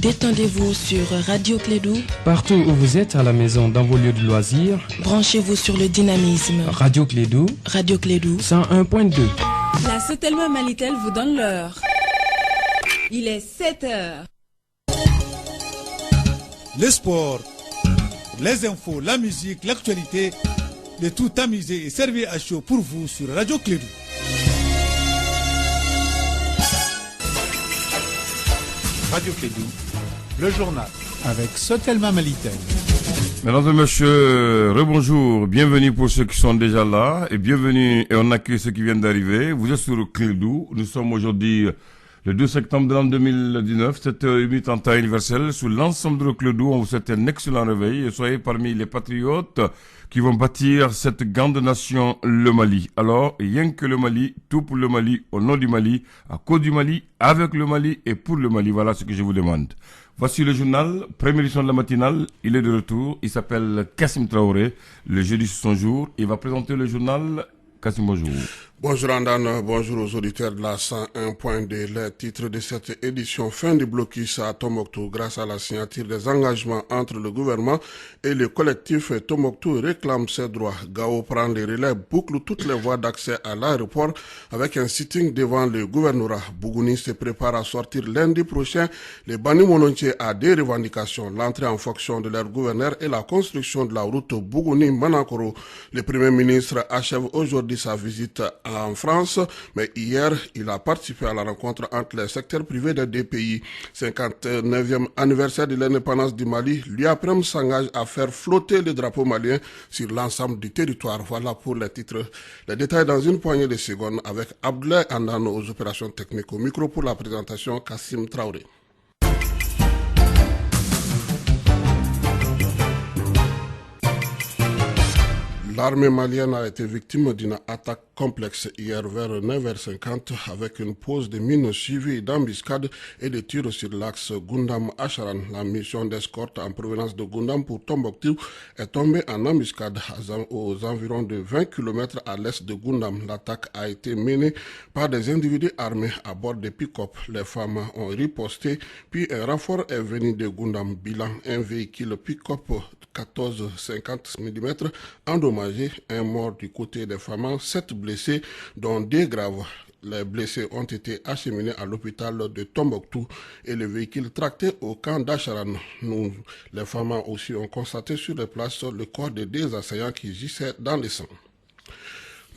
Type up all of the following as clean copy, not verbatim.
Détendez-vous sur Radio Clédou. Partout où vous êtes, à la maison, dans vos lieux de loisirs. Branchez-vous sur le dynamisme. Radio Clédou. Radio Clédou. 101.2. La Sotelma Malitel vous donne l'heure. Il est 7h. Le sport, les infos, la musique, l'actualité, de tout tamisé et servi à chaud pour vous sur Radio Clédou. Radio Clédou, le journal avec Sotelma Malitel. Mesdames et messieurs, rebonjour, bienvenue pour ceux qui sont déjà là et bienvenue et on accueille ceux qui viennent d'arriver. Vous êtes sur Clédou, nous sommes aujourd'hui le 2 septembre de l'an 2019, 7h08 en temps universel. Sur l'ensemble de Clédou, on vous souhaite un excellent réveil et soyez parmi les patriotes qui vont bâtir cette grande nation, le Mali. Alors, rien que le Mali, tout pour le Mali, au nom du Mali, à cause du Mali, avec le Mali et pour le Mali. Voilà ce que je vous demande. Voici le journal, première édition de la matinale. Il est de retour. Il s'appelle Kassim Traoré. Le jeudi c'est son jour. Il va présenter le journal. Kassim, bonjour. Bonjour Andane, bonjour aux auditeurs de la 101.2. Les titres de cette édition: fin du blocus à Tombouctou grâce à la signature des engagements entre le gouvernement et le collectif. Tombouctou réclame ses droits. Gao prend les relais, boucle toutes les voies d'accès à l'aéroport avec un sitting devant le gouvernorat. Bougouni se prépare à sortir lundi prochain. Les Bani Monontiers a des revendications: l'entrée en fonction de leur gouverneur et la construction de la route Bougouni-Manakoro. Le Premier ministre achève aujourd'hui sa visite en France, mais hier, il a participé à la rencontre entre les secteurs privés des deux pays. 59e anniversaire de l'indépendance du Mali, l'UAPREM s'engage à faire flotter le drapeau malien sur l'ensemble du territoire. Voilà pour les titres. Les détails dans une poignée de secondes avec Abdoulaye Andano aux opérations techniques. Au micro pour la présentation, Kassim Traoré. L'armée malienne a été victime d'une attaque complexe hier vers 9h50 avec une pose de mines suivie d'embuscades et de tirs sur l'axe Goundam-Acharan. La mission d'escorte en provenance de Goundam pour Tombouctou est tombée en embuscade aux environs de 20 km à l'est de Goundam. L'attaque a été menée par des individus armés à bord de pick-up. Les femmes ont riposté, puis un renfort est venu de Goundam. Bilan: un véhicule pick-up 14,50 mm endommagé, un mort du côté des femmes, 7 blessés dont 2 graves. Les blessés ont été acheminés à l'hôpital de Tombouctou et le véhicule tracté au camp d'Acharan. Les femmes aussi ont constaté sur les places le corps de 2 assaillants qui gissaient dans le sang.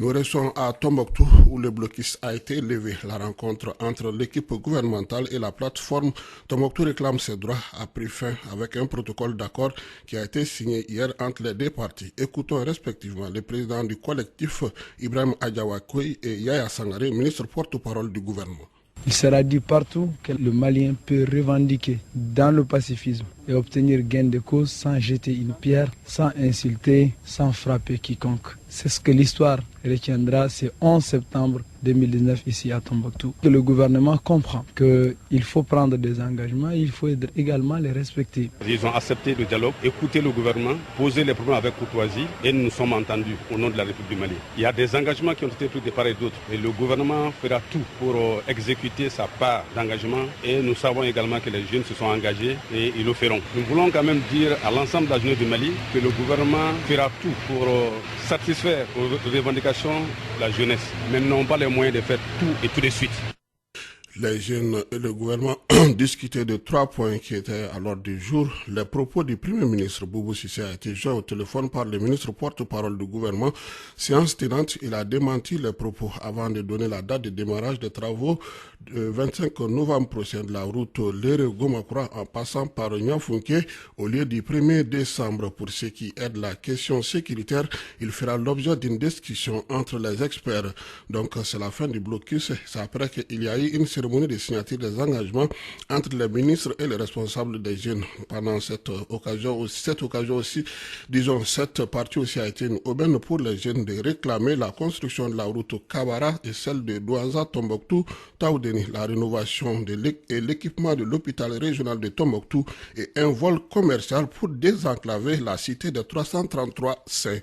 Nous restons à Tombouctou où le blocus a été levé. La rencontre entre l'équipe gouvernementale et la plateforme Tombouctou réclame ses droits a pris fin avec un protocole d'accord qui a été signé hier entre les deux parties. Écoutons respectivement le président du collectif Ibrahim Adjawakoui et Yaya Sangaré, ministre porte-parole du gouvernement. Il sera dit partout que le Malien peut revendiquer dans le pacifisme et obtenir gain de cause sans jeter une pierre, sans insulter, sans frapper quiconque. C'est ce que l'histoire retiendra ce 11 septembre 2019 ici à Tombouctou. Le gouvernement comprend qu'il faut prendre des engagements, il faut également les respecter. Ils ont accepté le dialogue, écouté le gouvernement, posé les problèmes avec courtoisie et nous nous sommes entendus au nom de la République du Mali. Il y a des engagements qui ont été pris de part et d'autre et le gouvernement fera tout pour exécuter sa part d'engagement et nous savons également que les jeunes se sont engagés et ils le feront. Nous voulons quand même dire à l'ensemble de la jeunesse du Mali que le gouvernement fera tout pour satisfaire aux revendications de la jeunesse, mais n'ont pas les moyens de faire tout et tout de suite. Les jeunes et le gouvernement ont discuté de 3 points qui étaient à l'ordre du jour. Les propos du Premier ministre Boubou Cissé a été joint au téléphone par le ministre porte-parole du gouvernement. Séance tenante, il a démenti les propos avant de donner la date de démarrage des travaux le 25 novembre prochain de la route Léré-Gomakura en passant par Niafunke au lieu du 1er décembre. Pour ce qui est de la question sécuritaire, il fera l'objet d'une discussion entre les experts. Donc c'est la fin du blocus. C'est après qu'il y a eu une cérémonie de signature des engagements entre les ministres et les responsables des jeunes. Pendant cette occasion aussi, disons, cette partie aussi a été une aubaine pour les jeunes de réclamer la construction de la route Kabara et celle de Douanza, Tombouctou, Taoudeni, la rénovation et l'équipement de l'hôpital régional de Tombouctou et un vol commercial pour désenclaver la cité de 333 saints.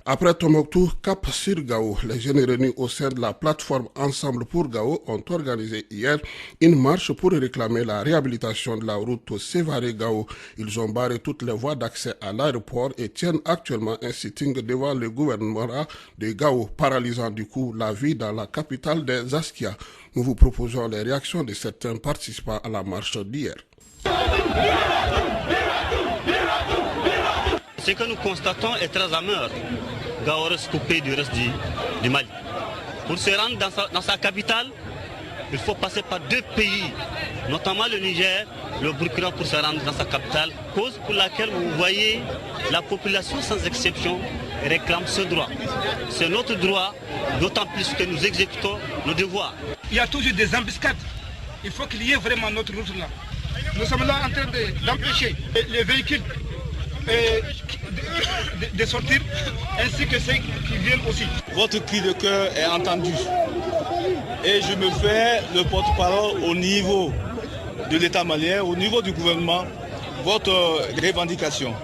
Après Tombouctou, cap sur Gao, les jeunes réunis au sein de la plateforme Ensemble pour Gao ont organisé hier une marche pour réclamer la réhabilitation de la route Sévaré-Gao. Ils ont barré toutes les voies d'accès à l'aéroport et tiennent actuellement un sitting devant le gouvernement de Gao, paralysant du coup la vie dans la capitale des Askia. Nous vous proposons les réactions de certains participants à la marche d'hier. Ce que nous constatons est très amer. Gao reste coupé du reste du Mali. Pour se rendre dans sa capitale, il faut passer par 2 pays, notamment le Niger, le Burkina pour se rendre dans sa capitale, cause pour laquelle vous voyez la population sans exception réclame ce droit. C'est notre droit, d'autant plus que nous exécutons nos devoirs. Il y a toujours des embuscades. Il faut qu'il y ait vraiment notre route là. Nous sommes là en train d'empêcher les véhicules de sortir, ainsi que ceux qui viennent aussi. Votre cri de cœur est entendu et je me fais le porte-parole au niveau de l'État malien, au niveau du gouvernement, votre revendication.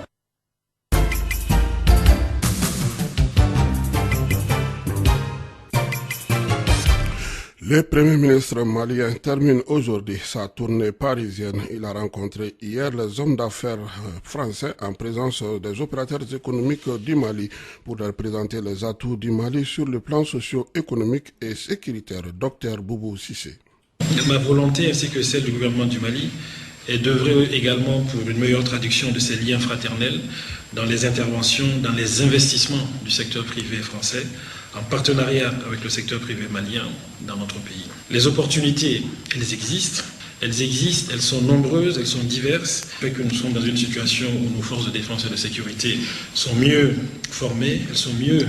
Le Premier ministre malien termine aujourd'hui sa tournée parisienne. Il a rencontré hier les hommes d'affaires français en présence des opérateurs économiques du Mali pour leur présenter les atouts du Mali sur le plan socio-économique et sécuritaire. Dr Boubou Sissé. Ma volonté ainsi que celle du gouvernement du Mali est d'œuvrer également pour une meilleure traduction de ces liens fraternels dans les interventions, dans les investissements du secteur privé français, en partenariat avec le secteur privé malien dans notre pays. Les opportunités, elles existent, elles sont nombreuses, elles sont diverses. Fait que nous sommes dans une situation où nos forces de défense et de sécurité sont mieux formées, elles sont mieux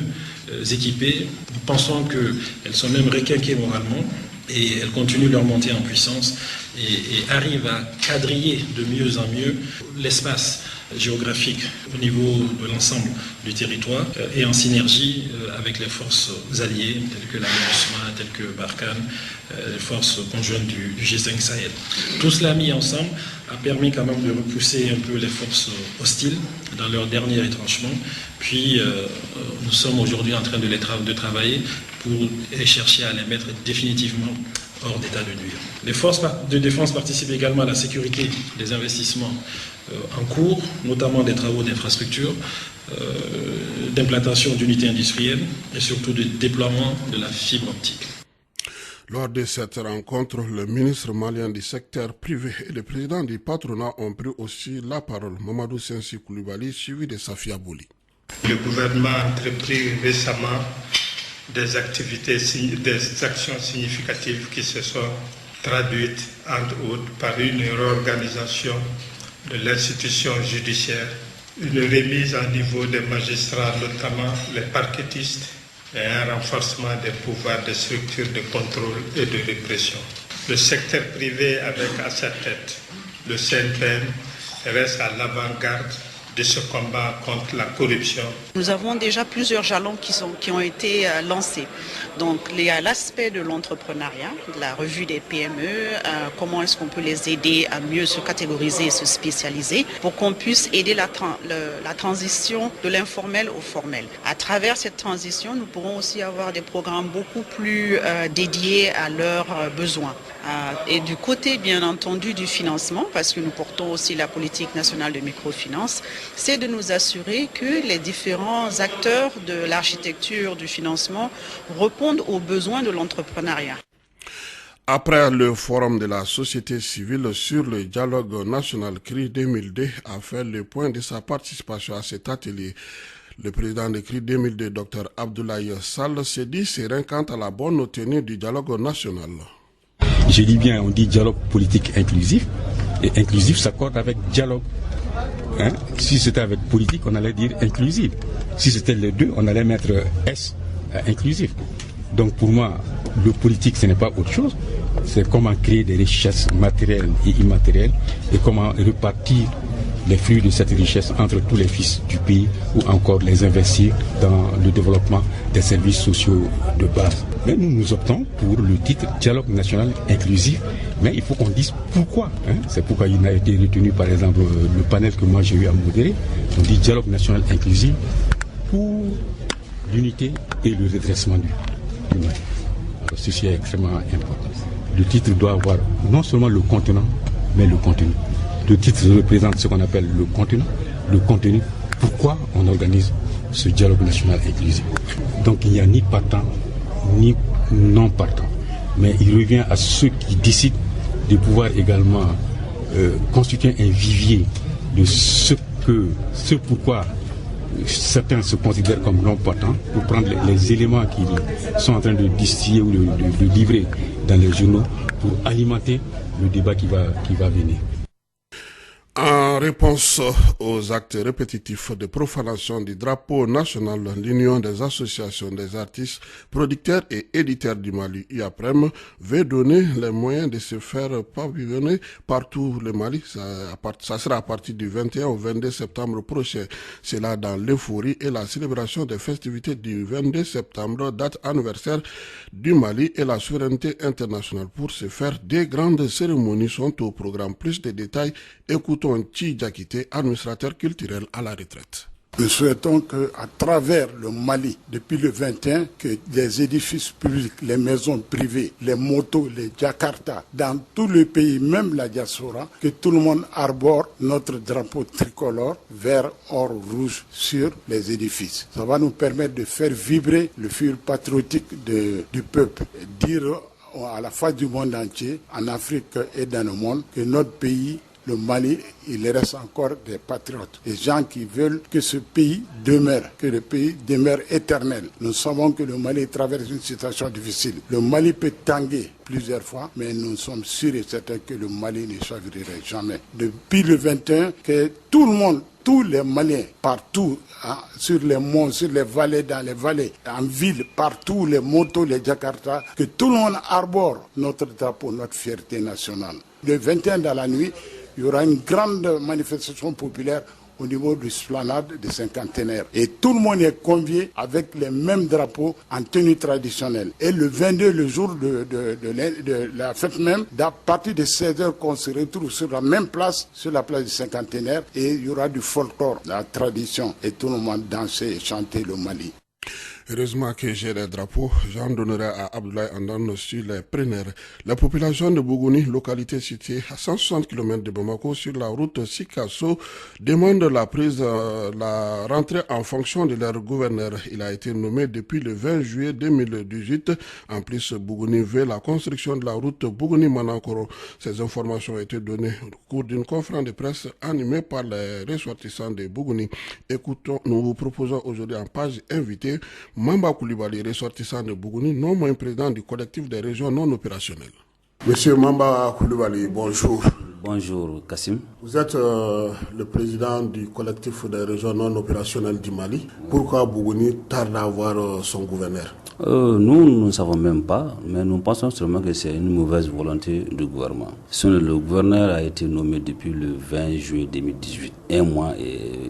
équipées. Nous pensons qu'elles sont même requinquées moralement et elles continuent leur montée en puissance et arrivent à quadriller de mieux en mieux l'espace géographique au niveau de l'ensemble du territoire et en synergie avec les forces alliées telles que la MINUSMA, telles que Barkhane, les forces conjointes du G5 Sahel. Tout cela mis ensemble a permis quand même de repousser un peu les forces hostiles dans leur dernier retranchement. Puis nous sommes aujourd'hui en train de travailler pour chercher à les mettre définitivement hors d'état de nuire. Les forces de défense participent également à la sécurité des investissements en cours, notamment des travaux d'infrastructure, d'implantation d'unités industrielles et surtout de déploiement de la fibre optique. Lors de cette rencontre, le ministre malien du secteur privé et le président du patronat ont pris aussi la parole. Mamadou Sensi Koulibaly, suivi de Safia Bouli. Le gouvernement a entrepris récemment des actions significatives qui se sont traduites, entre autres, par une réorganisation de l'institution judiciaire, une remise à niveau des magistrats, notamment les parquetistes, et un renforcement des pouvoirs des structures de contrôle et de répression. Le secteur privé, avec à sa tête le CNPN, reste à l'avant-garde de ce combat contre la corruption. Nous avons déjà plusieurs jalons qui ont été lancés. Donc il y a l'aspect de l'entrepreneuriat, de la revue des PME, comment est-ce qu'on peut les aider à mieux se catégoriser et se spécialiser pour qu'on puisse aider la transition de l'informel au formel. À travers cette transition, nous pourrons aussi avoir des programmes beaucoup plus dédiés à leurs besoins. Et du côté, bien entendu, du financement, parce que nous portons aussi la politique nationale de microfinance, c'est de nous assurer que les différents acteurs de l'architecture du financement répondent aux besoins de l'entrepreneuriat. Après le forum de la société civile sur le dialogue national CRI 2002 a fait le point de sa participation à cet atelier. Le président de CRI 2002, Dr Abdoulaye Sall, s'est dit serein quant à la bonne tenue du dialogue national. Je dis bien, on dit dialogue politique inclusif, et inclusif s'accorde avec dialogue. Si c'était avec politique, on allait dire inclusif. Si c'était les deux, on allait mettre S, inclusif. Donc pour moi, le politique, ce n'est pas autre chose. C'est comment créer des richesses matérielles et immatérielles et comment répartir les flux de cette richesse entre tous les fils du pays ou encore les investir dans le développement des services sociaux de base. Mais nous optons pour le titre dialogue national inclusif, mais il faut qu'on dise pourquoi. C'est pourquoi il a été retenu par exemple le panel que moi j'ai eu à modérer. On dit dialogue national inclusif pour l'unité et le redressement du Mali. Alors, ceci est extrêmement important. Le titre doit avoir non seulement le contenant, mais le contenu. Le titre représente ce qu'on appelle le contenu. Pourquoi on organise ce dialogue national inclusif? Donc il n'y a ni partant, ni non partant. Mais il revient à ceux qui décident de pouvoir également constituer un vivier de ce pourquoi certains se considèrent comme non partants, pour prendre les éléments qu'ils sont en train de distiller ou de livrer dans les journaux pour alimenter le débat qui va venir. En réponse aux actes répétitifs de profanation du drapeau national, l'Union des associations des artistes, producteurs et éditeurs du Mali, UAPREM, veut donner les moyens de se faire pavillonner partout le Mali. Ça sera à partir du 21 au 22 septembre prochain. C'est là dans l'euphorie et la célébration des festivités du 22 septembre, date anniversaire du Mali et la souveraineté internationale. Pour ce faire, des grandes cérémonies sont au programme. Plus de détails, écoutons Chi Diakité, administrateur culturel à la retraite. Nous souhaitons qu'à travers le Mali, depuis le 21, que les édifices publics, les maisons privées, les motos, les Jakarta, dans tout le pays, même la diaspora, que tout le monde arbore notre drapeau tricolore, vert, or, rouge sur les édifices. Ça va nous permettre de faire vibrer le fil patriotique du peuple. Dire à la face du monde entier, en Afrique et dans le monde, que notre pays, le Mali, il reste encore des patriotes, des gens qui veulent que ce pays demeure, que le pays demeure éternel. Nous savons que le Mali traverse une situation difficile. Le Mali peut tanguer plusieurs fois, mais nous sommes sûrs et certains que le Mali ne chavirirait jamais. Depuis le 21, que tout le monde, tous les Maliens, partout, sur les monts, sur les vallées, dans les vallées, en ville, partout, les motos, les Jakarta, que tout le monde arbore notre drapeau, notre fierté nationale. Le 21 dans la nuit, il y aura une grande manifestation populaire au niveau du esplanade des cinquantenaires. Et tout le monde est convié avec les mêmes drapeaux en tenue traditionnelle. Et le 22, le jour de la fête même, à partir de 16h, qu'on se retrouve sur la même place, sur la place du cinquantenaire, et il y aura du folklore, la tradition, et tout le monde danser et chanter le Mali. Heureusement que j'ai les drapeaux, j'en donnerai à Abdoulaye Andan sur les preneurs. La population de Bougouni, localité située à 160 km de Bamako sur la route Sikasso, demande la rentrée en fonction de leur gouverneur. Il a été nommé depuis le 20 juillet 2018. En plus, Bougouni veut la construction de la route Bougouni-Manakoro. Ces informations ont été données au cours d'une conférence de presse animée par les ressortissants de Bougouni. Écoutons, nous vous proposons aujourd'hui en page invitée Mamba Koulibaly, ressortissant de Bougouni, non moins président du collectif des régions non opérationnelles. Monsieur Mamba Koulibaly, bonjour. Bonjour Kassim. Vous êtes le président du collectif des régions non opérationnelles du Mali. Pourquoi Bougouni tarde à avoir son gouverneur? Nous ne savons même pas, mais nous pensons seulement que c'est une mauvaise volonté du gouvernement. Le gouverneur a été nommé depuis le 20 juillet 2018.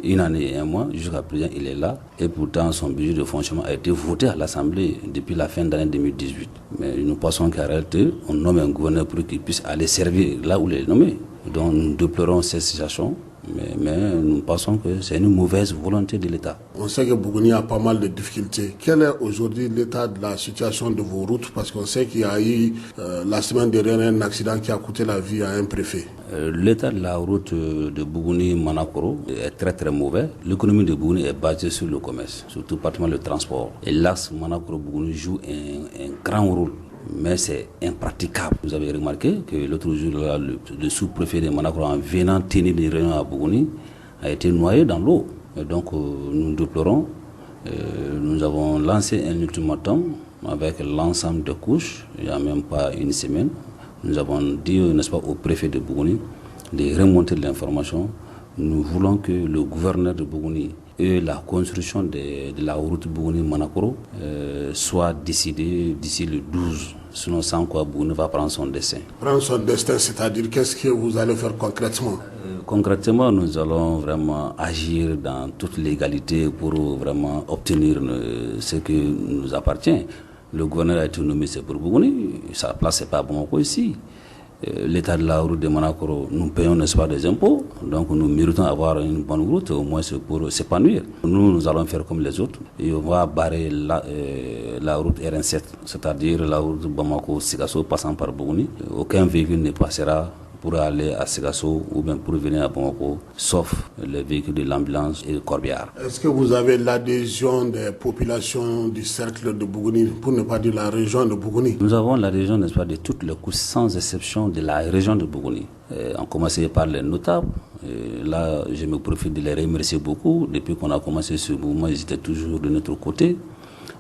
Une année et un mois, jusqu'à présent il est là. Et pourtant son budget de fonctionnement a été voté à l'Assemblée depuis la fin de l'année 2018. Mais nous pensons qu'en réalité, on nomme un gouverneur pour qu'il puisse aller servir là où il est nommé. Donc nous déplorons cette situation. Mais nous pensons que c'est une mauvaise volonté de l'État. On sait que Bougouni a pas mal de difficultés. Quel est aujourd'hui l'état de la situation de vos routes? Parce qu'on sait qu'il y a eu la semaine dernière un accident qui a coûté la vie à un préfet. L'état de la route de Bougouni-Manakoro est très très mauvais. L'économie de Bougouni est basée sur le commerce, surtout particulièrement le transport. Et l'axe Manakoro-Bougouni joue un grand rôle. Mais c'est impraticable. Vous avez remarqué que l'autre jour, là, le sous-préfet de Manakoro, en venant tenir des réunions à Bougouni, a été noyé dans l'eau. Et donc, nous déplorons. Nous avons lancé un ultimatum avec l'ensemble des couches, il n'y a même pas une semaine. Nous avons dit, n'est-ce pas, au préfet de Bougouni de remonter de l'information. Nous voulons que le gouverneur de Bougouni et la construction de la route Bougouni-Manakoro soit décidée d'ici le 12. Sinon, sans quoi Bougouni va prendre son destin. Prendre son destin, c'est-à-dire qu'est-ce que vous allez faire concrètement? Concrètement, nous allons vraiment agir dans toute légalité pour vraiment obtenir ce qui nous appartient. Le gouverneur a été nommé, c'est pour Bougouni. Sa place, c'est pas à Bamako ici. l'état de la route de Manakoro, nous payons, n'est-ce pas, des impôts, donc nous méritons avoir une bonne route, au moins c'est pour s'épanouir. Nous allons faire comme les autres, et on va barrer la route RN7, c'est-à-dire la route Bamako-Sikasso passant par Bougouni. Aucun véhicule ne passera pour aller à Ségasso ou bien pour venir à Bamako, sauf les véhicules de l'ambulance et le corbillard. Est-ce que vous avez l'adhésion des populations du cercle de Bougouni, pour ne pas dire la région de Bougouni? Nous avons l'adhésion, n'est-ce pas, de toutes les couches, sans exception, de la région de Bougouni. On commençait par les notables. Là, je me profite de les remercier beaucoup. Depuis qu'on a commencé ce mouvement, ils étaient toujours de notre côté.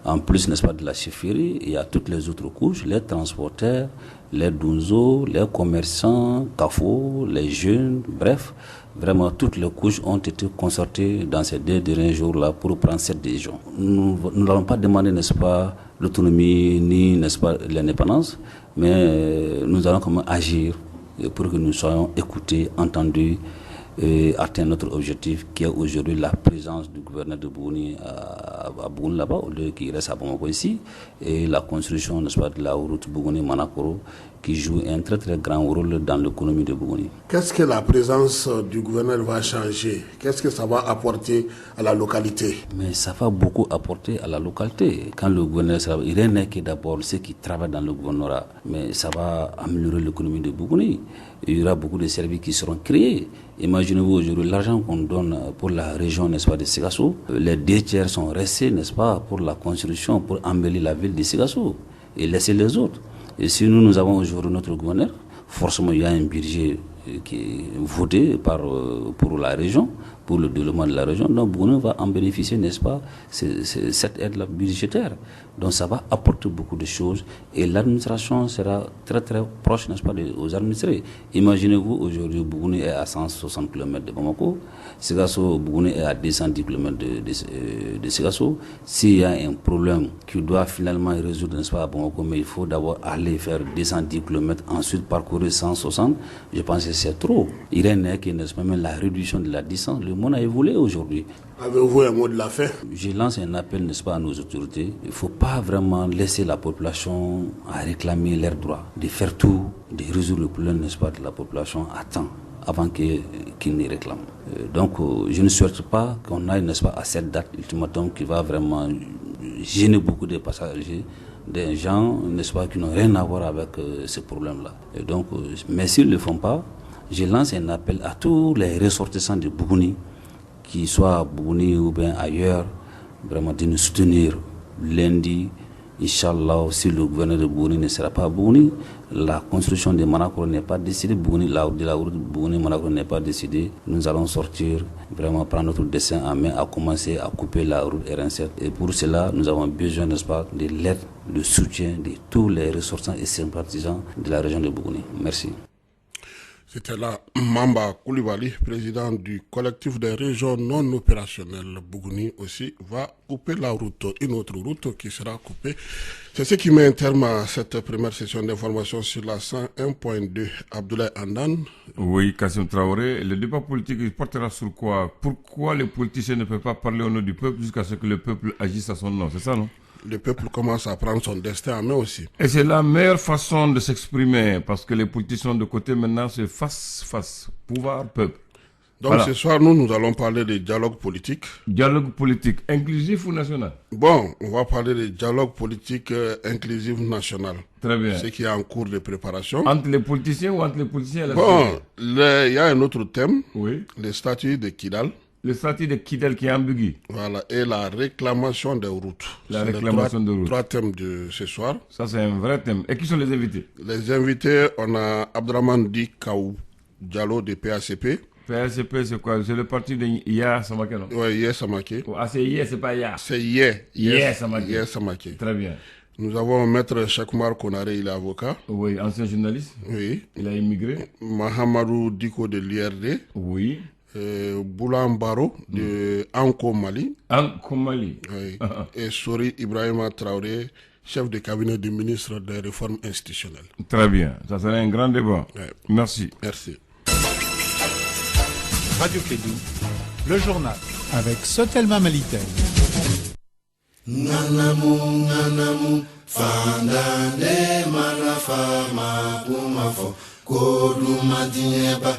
En plus, n'est-ce pas, de la chefferie, il y a toutes les autres couches, les transporteurs, les dunzos, les commerçants, CAFO, les jeunes, bref, vraiment toutes les couches ont été concertées dans ces 2 derniers jours-là pour prendre cette décision. Nous n'allons pas demander, n'est-ce pas, l'autonomie ni, n'est-ce pas, l'indépendance, mais nous allons comment agir pour que nous soyons écoutés, entendus, et atteindre notre objectif qui est aujourd'hui la présence du gouverneur de Bougouni à Bougouni là-bas, au lieu qu'il reste à Bamako ici, et la construction, n'est-ce pas, de la route Bougouni-Manakoro qui joue un très très grand rôle dans l'économie de Bougouni. Qu'est-ce que la présence du gouverneur va changer? Qu'est-ce que ça va apporter à la localité? Mais ça va beaucoup apporter à la localité. Quand le gouverneur sera, il n'est que d'abord ceux qui travaillent dans le gouvernorat, mais ça va améliorer l'économie de Bougouni. Il y aura beaucoup de services qui seront créés. Imaginez-vous aujourd'hui l'argent qu'on donne pour la région, n'est-ce pas, de Ségasso. Les 2 tiers sont restés, n'est-ce pas, pour la construction, pour embellir la ville de Ségasso et laisser les autres. Et si nous avons aujourd'hui notre gouverneur, forcément il y a un budget qui est voté pour la région, pour le développement de la région. Donc Bougouni va en bénéficier, n'est-ce pas, cette aide budgétaire. Donc ça va apporter beaucoup de choses et l'administration sera très très proche, n'est-ce pas, aux administrés. Imaginez-vous, aujourd'hui Bougouni est à 160 km de Bamako, Ségasso, Bougouni est à 210 km de Ségasso. S'il y a un problème qui doit finalement résoudre, n'est-ce pas, à Bamako, mais il faut d'abord aller faire 210 km, ensuite parcourir 160, je pense que c'est trop. Il y a n'est-ce pas, même la réduction de la distance, le monde a évolué aujourd'hui. Avez-vous un mot de la fin? Je lance un appel, n'est-ce pas, à nos autorités. Il ne faut pas vraiment laisser la population à réclamer leurs droits, de faire tout, de résoudre le problème, n'est-ce pas, de la population à temps, avant qu'ils ne réclament. Donc, je ne souhaite pas qu'on aille, n'est-ce pas, à cette date ultimatum qui va vraiment gêner beaucoup de passagers, des gens, n'est-ce pas, qui n'ont rien à voir avec ce problème-là. Et donc, mais s'ils ne le font pas, je lance un appel à tous les ressortissants de Bougouni, qu'ils soient à Bougouni ou bien ailleurs, vraiment de nous soutenir. Lundi, Inch'Allah, si le gouverneur de Bougouni ne sera pas à Bougouni, la construction de Manakoro n'est pas décidée, la route de Bougouni-Manakoro n'est pas décidée, nous allons sortir, vraiment prendre notre destin en main, à commencer à couper la route RN7. Et pour cela, nous avons besoin, n'est-ce pas, de l'aide, de soutien de tous les ressortissants et sympathisants de la région de Bougouni. Merci. C'était là Mamba Koulibaly, président du collectif des régions non opérationnelles. Bougouni aussi va couper la route, une autre route qui sera coupée. C'est ce qui met un terme à cette première session d'information sur la 101.2. Abdoulaye Andan. Oui, Kassim Traoré, le débat politique portera sur quoi? Pourquoi les politiciens ne peuvent pas parler au nom du peuple jusqu'à ce que le peuple agisse à son nom? C'est ça, non? Le peuple commence à prendre son destin en main aussi. Et c'est la meilleure façon de s'exprimer, parce que les politiciens de côté maintenant, c'est face, pouvoir, peuple. Donc voilà. Ce soir, nous allons parler de dialogue politique. Dialogue politique inclusif ou national? Bon, on va parler de dialogue politique inclusif national. Très bien. Ce qui est en cours de préparation. Entre les politiciens ou entre les politiciens et la société? Bon, il y a un autre thème, oui. Le statut de Kidal. Le statut de Kidal qui est ambigu. Voilà, et la réclamation des routes. La réclamation des routes. 3 thèmes de ce soir. Ça, c'est un vrai thème. Et qui sont les invités? Les invités, on a Abdraman Di Kaou Diallo de PACP. PACP, c'est quoi? C'est le parti de Ya Samake, non? Oui, Ya Samake. Ah, c'est Ya, c'est pas Ya. C'est Ya Samake. Ya Samake. Très bien. Nous avons Maître Chakoumar Konare, il est avocat. Oui, ancien journaliste. Oui. Il a immigré. Mahamadou Diko de l'IRD. Oui. Boulan Baro de Anko Mali. Anko Mali. Oui. Et Sori Ibrahima Traoré, chef de cabinet du ministre des Réformes institutionnelles. Très bien. Ça sera un grand débat. Ouais. Merci. Merci. Radio Kédou, le journal avec Sotelma Malitel. Nanamu, fandane manafama kumafo. Koduma dieba